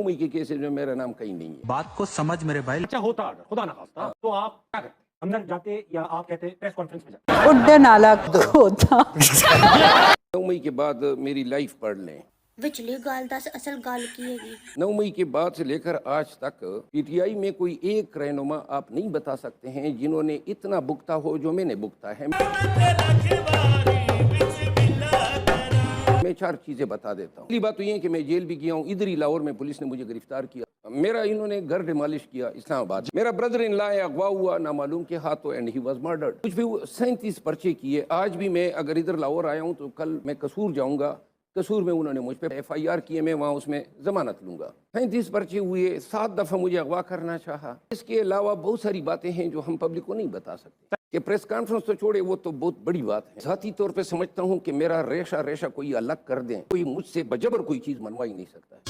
मई के केसेस में मेरा नाम कहीं नहीं है। बात को समझ मेरे भाई। अच्छा होता अगर खुदा ना खास्ता तो आप क्या करते? अंदर जाते या आप कहते प्रेस कॉन्फ्रेंस में जाते? उड्डन आला होता 9 मई के बाद मेरी लाइफ पढ़ लें। विचली गाल दस असल गाल की हैगी। 9 मई के बाद से लेकर आज तक पीटीआई में कोई एक रहनुमा आप नहीं बता सकते हैं जिन्होंने इतना भुगता हो जो मैंने भुगता है। मैं 4 चीजें बता देता हूँ। पहली बात तो ये है कि मैं जेल भी गया हूँ, इधर ही लाहौर में पुलिस ने मुझे गिरफ्तार किया। मेरा इन्होंने घर डिमॉलिश किया इस्लामाबाद। मेरा ब्रदर इन लॉ अगवा हुआ नामालूम के हाथों एंड ही वाज मर्डर्ड। कुछ भी 37 पर्चे किए। आज भी मैं अगर इधर लाहौर आया हूँ तो कल मैं कसूर जाऊँगा, कसूर में उन्होंने मुझ पर FIR किए, मैं वहाँ उसमें जमानत लूँगा। 35 पर्चे हुए, 7 दफ़ा मुझे अगवा करना चाहा। इसके अलावा बहुत सारी बातें हैं जो हम पब्लिक को नहीं बता सकते। कि प्रेस कॉन्फ्रेंस तो छोड़े, वो तो बहुत बड़ी बात है। ज़ाती तौर पे समझता हूँ कि मेरा रेशा कोई अलग कर दें, कोई मुझसे बजबर कोई चीज़ मनवा ही नहीं सकता है।